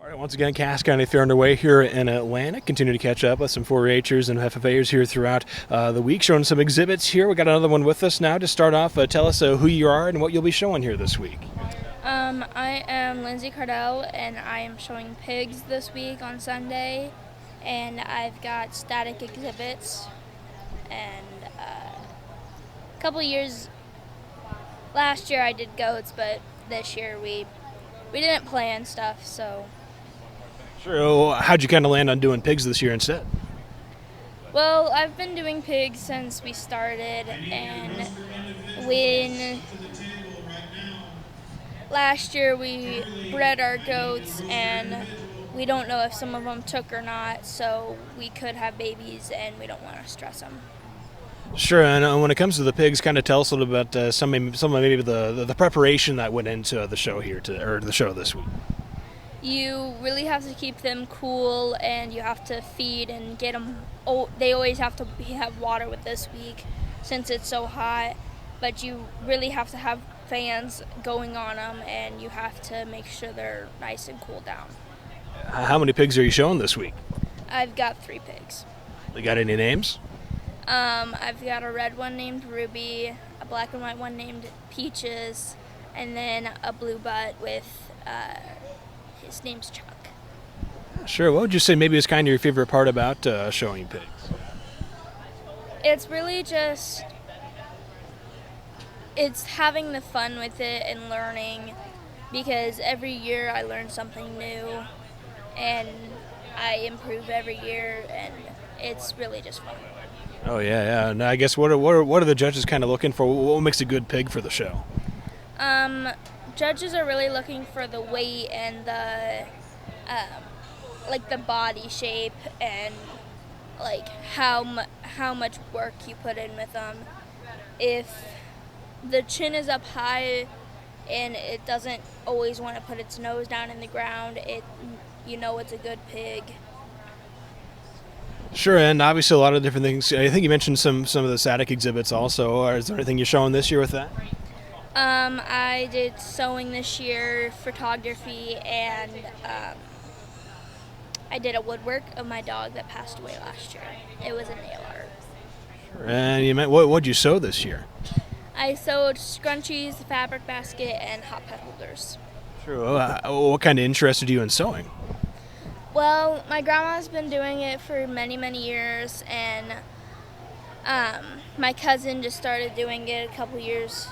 All right, once again, Cass County Fair underway here in Atlanta. Continue to catch up with some 4-Hers and FFAers here throughout the week, showing some exhibits here. We got another one with us now. To start off, tell us who you are and what you'll be showing here this week. I am Lindsay Cardell, and I am showing pigs this week on Sunday, and I've got static exhibits. And a couple years, last year I did goats, but this year we didn't plan stuff, so. Sure. Well, how'd you kind of land on doing pigs this year instead? Well, I've been doing pigs since we started, and when last year we bred our goats, and we don't know if some of them took or not, so we could have babies, and we don't want to stress them. Sure. And when it comes to the pigs, kind of tell us a little about some of maybe the preparation that went into the show here or the show this week. You really have to keep them cool, and you have to feed and get them. Oh, they always have to have water with this week since it's so hot, but you really have to have fans going on them, and you have to make sure they're nice and cooled down. How many pigs are you showing this week? I've got 3 pigs. You got any names? I've got a red one named Ruby, a black and white one named Peaches, and then a blue butt with his name's Chuck. Sure. What would you say maybe is kind of your favorite part about showing pigs? It's really just, it's having the fun with it and learning, because every year I learn something new and I improve every year, and it's really just fun. Oh yeah. And I guess what are the judges kind of looking for? What makes a good pig for the show? Judges are really looking for the weight and the like the body shape, and like how much work you put in with them. If the chin is up high and it doesn't always want to put its nose down in the ground, it's a good pig. Sure, and obviously a lot of different things. I think you mentioned some of the static exhibits also. Is there anything you're showing this year with that? I did sewing this year, photography, and I did a woodwork of my dog that passed away last year. It was a nail art. Sure. And you meant what'd you sew this year? I sewed scrunchies, fabric basket, and hot pet holders. Sure. What kind of interested you in sewing? Well, my grandma's been doing it for many, many years, and my cousin just started doing it a couple years.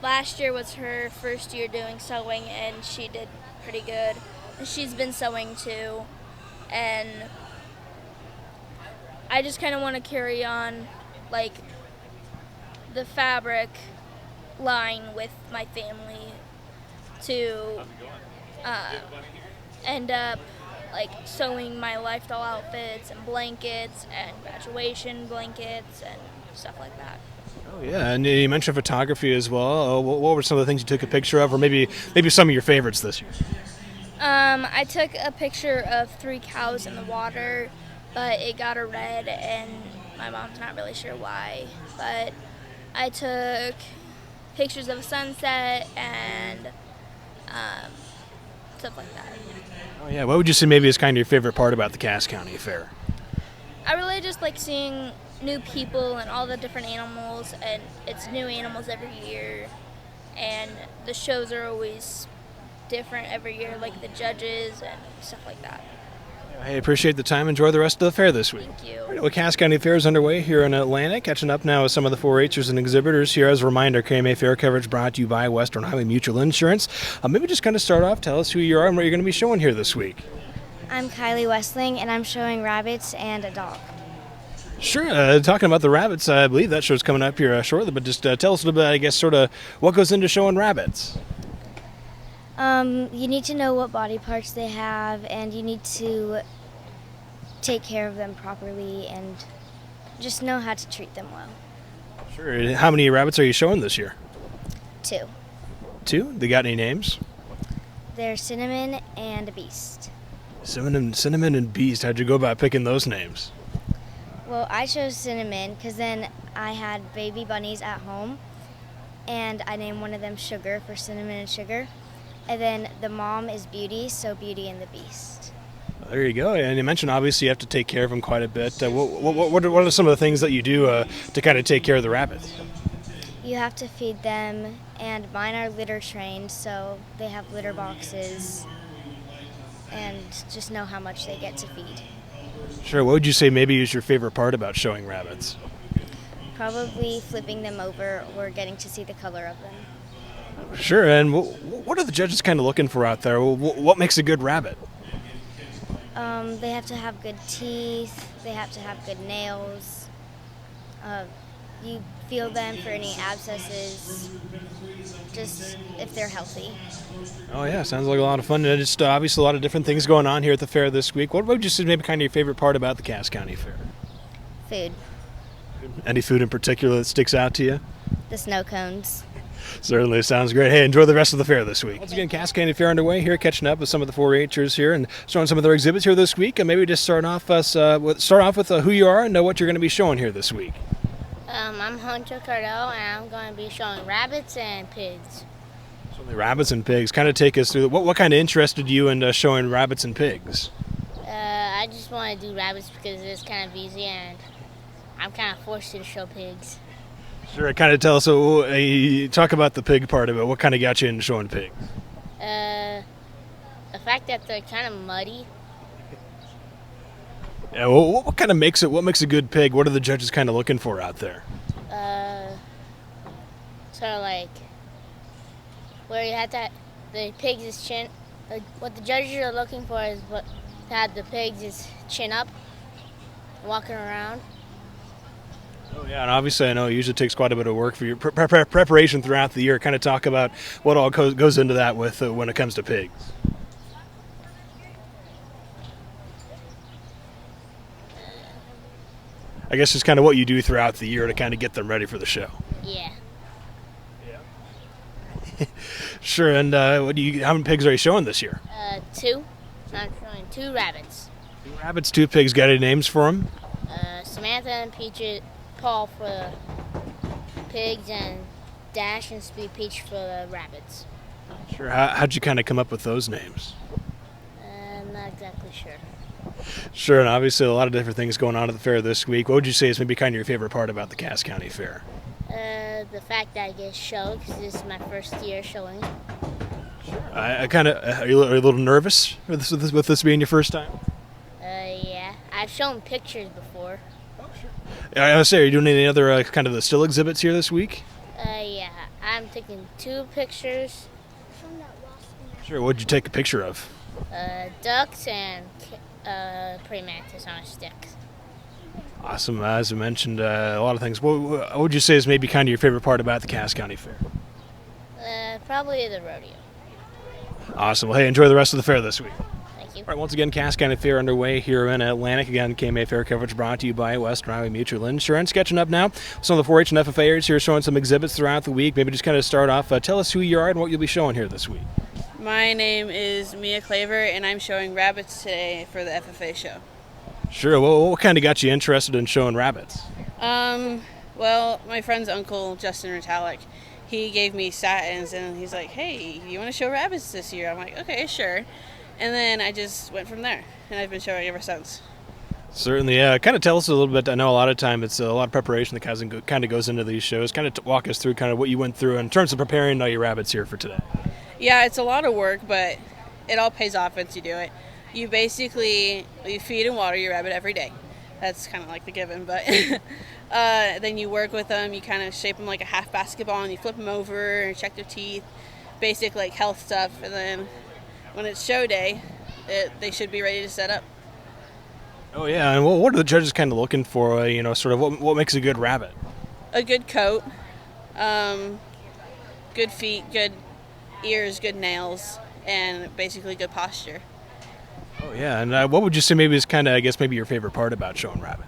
Last year was her first year doing sewing, and she did pretty good. She's been sewing too, and I just kind of want to carry on, like, the fabric line with my family to end up like sewing my lifestyle outfits and blankets and graduation blankets and stuff like that. Oh yeah, and you mentioned photography as well. What were some of the things you took a picture of, or maybe some of your favorites this year? I took a picture of 3 cows in the water, but it got a red, and my mom's not really sure why. But I took pictures of a sunset and stuff like that. Oh yeah, what would you say maybe is kind of your favorite part about the Cass County Fair? I really just like seeing new people and all the different animals, and it's new animals every year, and the shows are always different every year, like the judges and stuff like that. Hey, appreciate the time. Enjoy the rest of the fair this week. Thank you. All right, well, Cass County Fair is underway here in Atlanta. Catching up now with some of the 4-Hers and exhibitors here. As a reminder, KMA Fair coverage brought to you by Western Highway Mutual Insurance. Maybe just kind of start off, tell us who you are and what you're going to be showing here this week. I'm Kylie Westling, and I'm showing rabbits and a dog. Sure. Talking about the rabbits, I believe that show's coming up here shortly, but just tell us a little bit, I guess, sort of what goes into showing rabbits. You need to know what body parts they have, and you need to take care of them properly and just know how to treat them well. Sure. How many rabbits are you showing this year? 2. 2? They got any names? They're Cinnamon and Beast. Cinnamon and Beast. How'd you go about picking those names? Well, I chose Cinnamon because then I had baby bunnies at home, and I named one of them Sugar for Cinnamon and Sugar. And then the mom is Beauty, so Beauty and the Beast. There you go. And you mentioned obviously you have to take care of them quite a bit. What are some of the things that you do to kind of take care of the rabbits? You have to feed them, and mine are litter trained, so they have litter boxes and just know how much they get to feed. Sure. What would you say maybe is your favorite part about showing rabbits? Probably flipping them over or getting to see the color of them. Sure. And what are the judges kind of looking for out there? What makes a good rabbit? They have to have good teeth, they have to have good nails. You feel them for any abscesses, just if they're healthy. Oh yeah, sounds like a lot of fun. And just obviously a lot of different things going on here at the fair this week. What would you say maybe kind of your favorite part about the Cass County Fair? Food. Any food in particular that sticks out to you? The snow cones. Certainly sounds great. Hey, enjoy the rest of the fair this week. Once again, Cass County Fair underway here, catching up with some of the 4-H'ers here and showing some of their exhibits here this week. And maybe just start off with who you are and know what you're going to be showing here this week. I'm Hunter Cardell, and I'm going to be showing rabbits and pigs. So the rabbits and pigs. Kind of take us through what kind of interested you in showing rabbits and pigs? I just want to do rabbits because it's kind of easy, and I'm kind of forced to show pigs. Sure. Kind of tell us. So, talk about the pig part of it. What kind of got you into showing pigs? The fact that they're kind of muddy. Yeah. Well, what kind of makes it? What makes a good pig? What are the judges kind of looking for out there? Sort of like where you have to the pigs' chin. What the judges are looking for is to have the pigs' chin up, walking around. Oh yeah, and obviously I know it usually takes quite a bit of work for your preparation throughout the year. Kind of talk about what all goes into that with when it comes to pigs. I guess it's kind of what you do throughout the year to kind of get them ready for the show. Yeah. Sure. And how many pigs are you showing this year? 2. So I'm showing 2 rabbits. 2 rabbits, 2 pigs. Got any names for them? Samantha and Paul for the pigs, and Dash and Speed Peach for the rabbits. Sure. How'd you kind of come up with those names? I'm not exactly sure. Sure, and obviously a lot of different things going on at the fair this week. What would you say is maybe kind of your favorite part about the Cass County Fair? The fact that I get showed, because this is my first year showing. I kind of are you a little nervous with this being your first time? Yeah. I've shown pictures before. I was say, are you doing any other kind of the still exhibits here this week? Yeah. I'm taking 2 pictures. Sure. What'd you take a picture of? Ducks and praying mantis on a stick. Awesome. As I mentioned, a lot of things. What would you say is maybe kind of your favorite part about the Cass County Fair? Probably the rodeo. Awesome. Well, hey, enjoy the rest of the fair this week. Thank you. All right, once again, Cass County Fair underway here in Atlantic. Again, KMA Fair coverage brought to you by Western Iowa Mutual Insurance. Catching up now, some of the 4-H and FFAers here showing some exhibits throughout the week. Maybe just kind of start off, tell us who you are and what you'll be showing here this week. My name is Mia Claver, and I'm showing rabbits today for the FFA show. Sure. Well, what kind of got you interested in showing rabbits? Well, my friend's uncle, Justin Ritalik, he gave me satins, and he's like, hey, you want to show rabbits this year? I'm like, okay, sure. And then I just went from there, and I've been showing ever since. Certainly, yeah. Kind of tell us a little bit. I know a lot of time it's a lot of preparation that kind of goes into these shows. Kind of walk us through kind of what you went through in terms of preparing all your rabbits here for today. Yeah, it's a lot of work, but it all pays off once you do it. You feed and water your rabbit every day. That's kind of like the given, but then you work with them. You kind of shape them like a half basketball, and you flip them over and check their teeth, basic like health stuff. And then when it's show day, they should be ready to set up. Oh yeah, and what are the judges kind of looking for? Sort of what makes a good rabbit? A good coat, good feet, good ears, good nails, and basically good posture. Oh yeah, and what would you say maybe is kind of, I guess, maybe your favorite part about showing rabbit?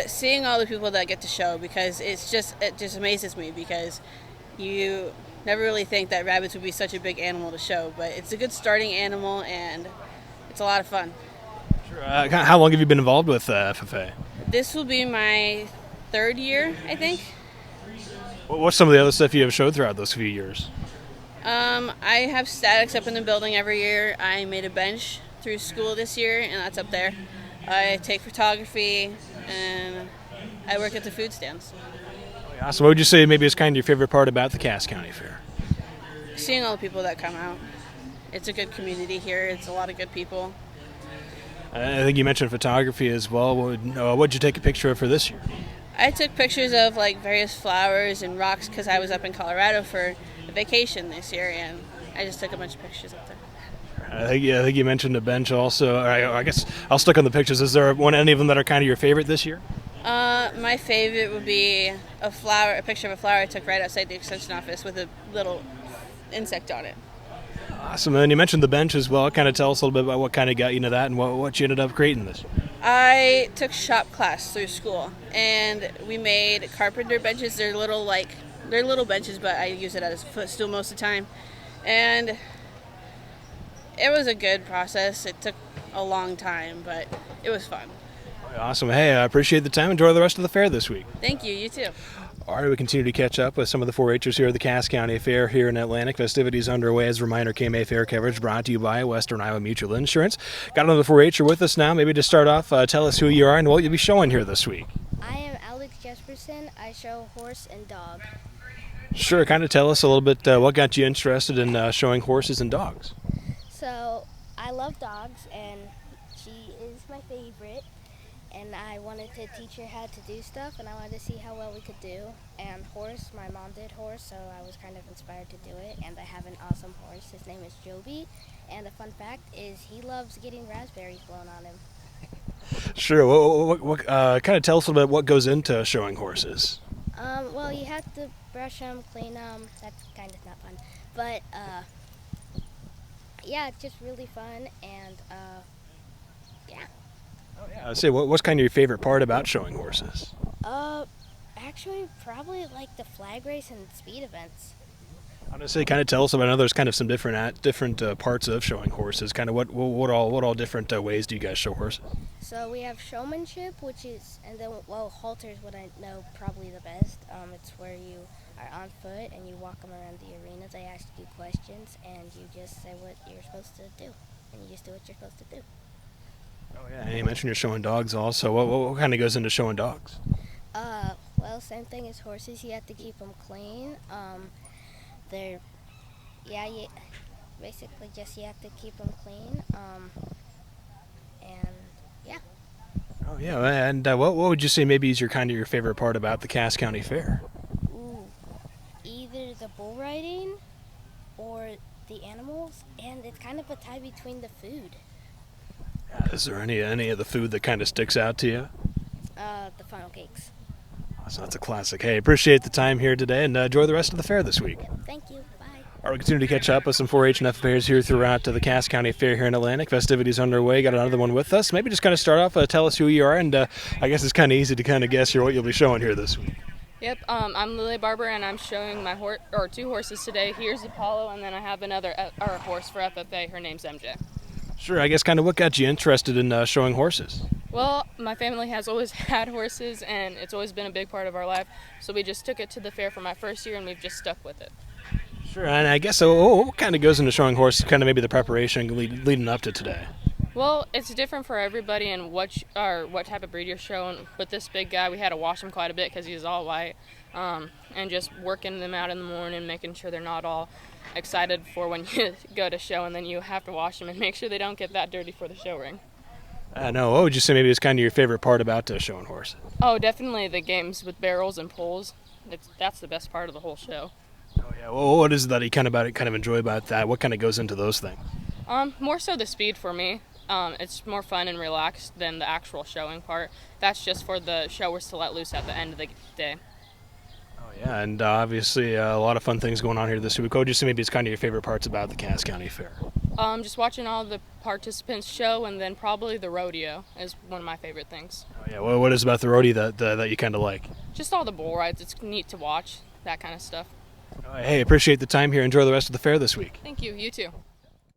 Seeing all the people that get to show, because it just amazes me, because you never really think that rabbits would be such a big animal to show, but it's a good starting animal, and it's a lot of fun. Sure. How long have you been involved with FFA? This will be my 3rd year, I think. What's some of the other stuff you have showed throughout those few years? I have statics up in the building every year. I made a bench through school this year, and that's up there. I take photography, and I work at the food stands. So what would you say maybe is kind of your favorite part about the Cass County Fair? Seeing all the people that come out. It's a good community here. It's a lot of good people. I think you mentioned photography as well. What'd you take a picture of for this year? I took pictures of like various flowers and rocks because I was up in Colorado for a vacation this year, and I just took a bunch of pictures up there. I think you mentioned a bench also. I guess I'll stick on the pictures. Is there any of them that are kind of your favorite this year? My favorite would be a picture of a flower I took right outside the extension office with a little insect on it. Awesome. And you mentioned the bench as well. Kind of tell us a little bit about what kind of got you into that and what you ended up creating this year. I took shop class through school, and we made carpenter benches. They're little benches, but I use it as a footstool most of the time. And it was a good process. It took a long time, but it was fun. Awesome. Hey, I appreciate the time. Enjoy the rest of the fair this week. Thank you. You too. All right, we continue to catch up with some of the 4-Hers here at the Cass County Fair here in Atlantic. Festivities underway. As a reminder, KMA Fair coverage brought to you by Western Iowa Mutual Insurance. Got another 4-Her with us now. Maybe to start off, tell us who you are and what you'll be showing here this week. I am Alex Jesperson. I show horse and dog. Sure, kind of tell us a little bit what got you interested in showing horses and dogs. So I love dogs, and she is my favorite. And I wanted to teach her how to do stuff, and I wanted to see how well we could do. And horse, my mom did horse, so I was kind of inspired to do it. And I have an awesome horse. His name is Joby. And a fun fact is he loves getting raspberries blown on him. Sure. What kind of tell us a little bit what goes into showing horses. Well, you have to brush them, clean them. That's kind of not fun. But, yeah, it's just really fun. And, yeah. Say, what's kind of your favorite part about showing horses? Actually, probably like the flag race and speed events. I want to say, kind of tell us about. I know there's kind of some different parts of showing horses. Kind of what all different ways do you guys show horses? So we have showmanship, which is, and then halter is what I know probably the best. It's where you are on foot and you walk them around the arena. They ask you questions and you just say what you're supposed to do, and you just do what you're supposed to do. Oh yeah, and you mentioned you're showing dogs also. What kind of goes into showing dogs? Well, same thing as horses. You have to keep them clean. Basically just you have to keep them clean. And yeah. Oh yeah, and what would you say maybe is your favorite part about the Cass County Fair? Ooh, either the bull riding or the animals, and it's kind of a tie between the food. Is there any of the food that kind of sticks out to you? The funnel cakes. So that's a classic. Hey, appreciate the time here today, and enjoy the rest of the fair this week. Thank you. Bye. All right, we continue to catch up with some 4-H and FFAers here throughout the Cass County Fair here in Atlantic. Festivities underway. Got another one with us. Maybe just kind of start off, tell us who you are, and I guess it's kind of easy to kind of guess here what you'll be showing here this week. Yep, I'm Lily Barber, and I'm showing my two horses today. Here's Apollo, and then I have another horse for FFA. Her name's MJ. Sure, I guess kind of what got you interested in showing horses? Well, my family has always had horses, and it's always been a big part of our life. So we just took it to the fair for my first year, and we've just stuck with it. Sure, and I guess what kind of goes into showing horses, kind of maybe the preparation leading up to today? Well, it's different for everybody and what type of breed you're showing. With this big guy, we had to wash him quite a bit because he's all white, and just working them out in the morning, making sure they're not all excited for when you go to show, and then you have to wash them and make sure they don't get that dirty for the show ring. No, what would you say maybe is kind of your favorite part about showing horses? Oh, definitely the games with barrels and poles. That's the best part of the whole show. Oh yeah, well, what is it that you kind of enjoy about that? What kind of goes into those things? More so the speed for me. It's more fun and relaxed than the actual showing part. That's just for the showers to let loose at the end of the day. Oh yeah, and obviously a lot of fun things going on here this week. What would you say maybe is kind of your favorite parts about the Cass County Fair? Just watching all the participants show, and then probably the rodeo is one of my favorite things. Oh yeah, well, what is about the rodeo that you kind of like? Just all the bull rides. It's neat to watch, that kind of stuff. Hey, appreciate the time here. Enjoy the rest of the fair this week. Thank you. You too.